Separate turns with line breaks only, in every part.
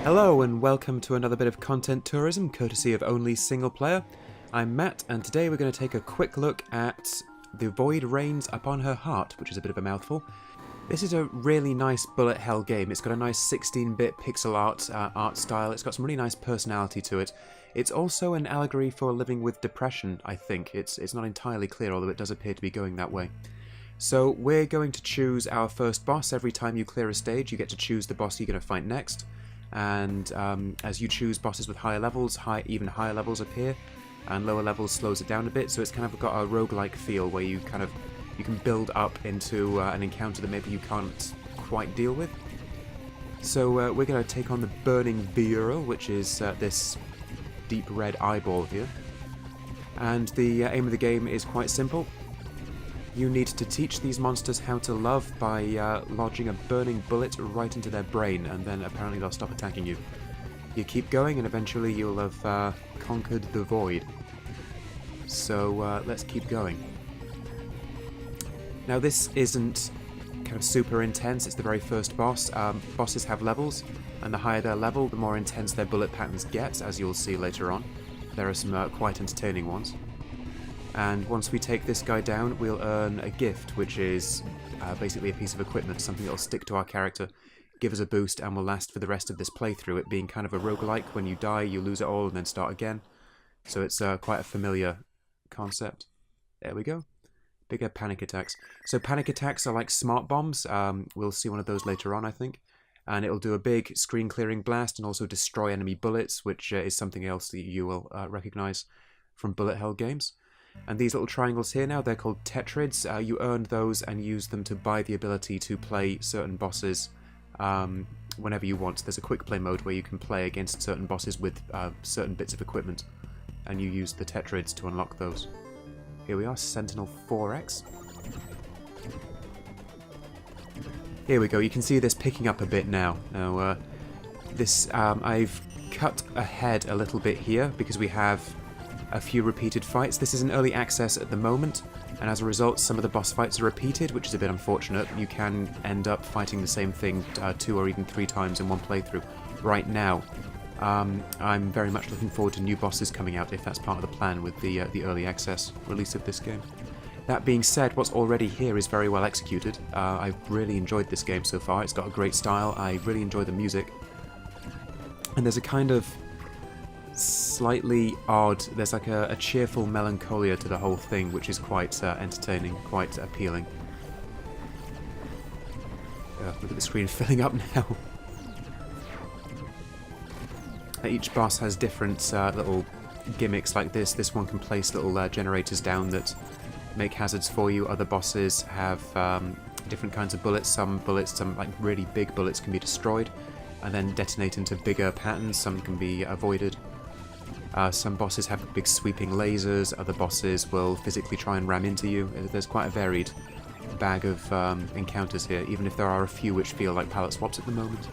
Hello and welcome to another bit of content tourism courtesy of Only Single Player. I'm Matt and today we're going to take a quick look at The Void Reigns Upon Her Heart, which is a bit of a mouthful. This is a really nice bullet hell game. It's got a nice 16-bit pixel art style. It's got some really nice personality to it. It's also an allegory for living with depression, I think. It's not entirely clear, although it does appear to be going that way. So we're going to choose our first boss. Every time you clear a stage, you get to choose the boss you're going to fight next. And as you choose bosses with higher levels, even higher levels appear, and lower levels slows it down a bit. So it's kind of got a roguelike feel where you can build up into an encounter that maybe you can't quite deal with. So we're going to take on the Burning Bureau, which is this deep red eyeball here. And the aim of the game is quite simple. You need to teach these monsters how to love by lodging a burning bullet right into their brain, and then apparently they'll stop attacking you. You keep going and eventually you'll have conquered the void. So let's keep going. Now this isn't kind of super intense, it's the very first boss. Bosses have levels, and the higher their level, the more intense their bullet patterns get, as you'll see later on. There are some quite entertaining ones. And once we take this guy down, we'll earn a gift, which is basically a piece of equipment, something that'll stick to our character, give us a boost, and will last for the rest of this playthrough, it being kind of a roguelike. When you die, you lose it all and then start again. So it's quite a familiar concept. There we go. Bigger panic attacks. So panic attacks are like smart bombs. We'll see one of those later on, I think. And it'll do a big screen-clearing blast and also destroy enemy bullets, which is something else that you will recognize from bullet hell games. And these little triangles here now, they're called tetrids. You earn those and use them to buy the ability to play certain bosses whenever you want. There's a quick play mode where you can play against certain bosses with certain bits of equipment, and you use the tetrids to unlock those. Here we are, Sentinel 4X. Here we go, you can see this picking up a bit now. Now, I've cut ahead a little bit here because we have a few repeated fights. This is in early access at the moment, and as a result some of the boss fights are repeated, which is a bit unfortunate. You can end up fighting the same thing 2 or even 3 times in one playthrough. Right now, I'm very much looking forward to new bosses coming out, if that's part of the plan with the early access release of this game. That being said, what's already here is very well executed. I've really enjoyed this game so far. It's got a great style, I really enjoy the music, and there's a kind of slightly odd, there's like a cheerful melancholia to the whole thing, which is quite entertaining, quite appealing. Look at the screen filling up now. Each boss has different little gimmicks like this. This one can place little generators down that make hazards for you. Other bosses have different kinds of bullets. Some like really big bullets can be destroyed and then detonate into bigger patterns. Some can be avoided. Some bosses have big sweeping lasers, other bosses will physically try and ram into you. There's quite a varied bag of encounters here, even if there are a few which feel like palette swaps at the moment.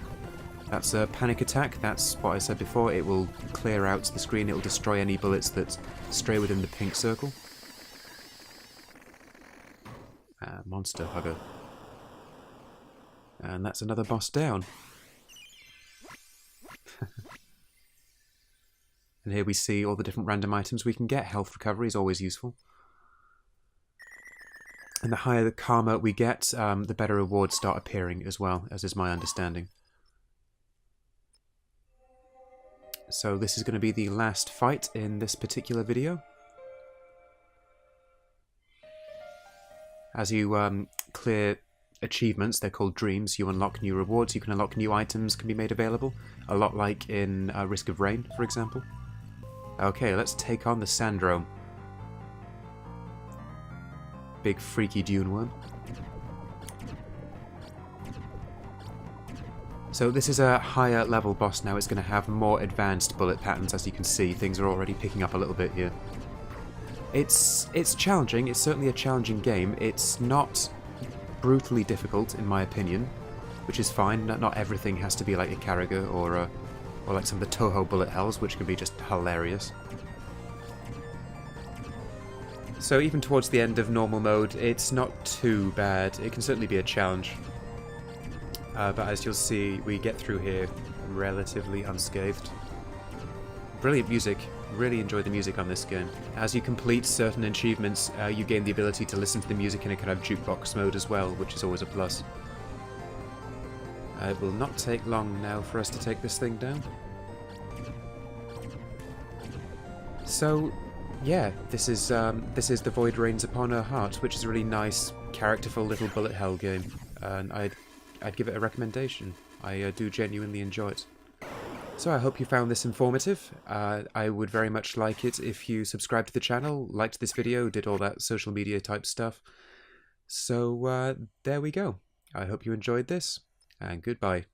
That's a panic attack, that's what I said before. It will clear out the screen, it will destroy any bullets that stray within the pink circle. Monster Hugger. And that's another boss down. And here we see all the different random items we can get. Health recovery is always useful. And the higher the karma we get, the better rewards start appearing as well, as is my understanding. So this is going to be the last fight in this particular video. As you clear achievements, they're called dreams, you unlock new rewards, you can unlock new items can be made available, a lot like in Risk of Rain, for example. Okay, let's take on the Sandrome. Big freaky dune worm. So this is a higher level boss now. It's going to have more advanced bullet patterns, as you can see. Things are already picking up a little bit here. It's challenging. It's certainly a challenging game. It's not brutally difficult, in my opinion, which is fine. Not everything has to be like Ikaruga or like some of the Touhou bullet hells, which can be just hilarious. So even towards the end of normal mode, it's not too bad. It can certainly be a challenge. but as you'll see, we get through here relatively unscathed. Brilliant music. Really enjoy the music on this game. As you complete certain achievements, you gain the ability to listen to the music in a kind of jukebox mode as well, which is always a plus. It will not take long now for us to take this thing down. So, yeah, this is The Void Rains Upon Her Heart, which is a really nice, characterful little bullet hell game, and I'd give it a recommendation. I do genuinely enjoy it. So I hope you found this informative. I would very much like it if you subscribed to the channel, liked this video, did all that social media type stuff. So there we go. I hope you enjoyed this, and goodbye.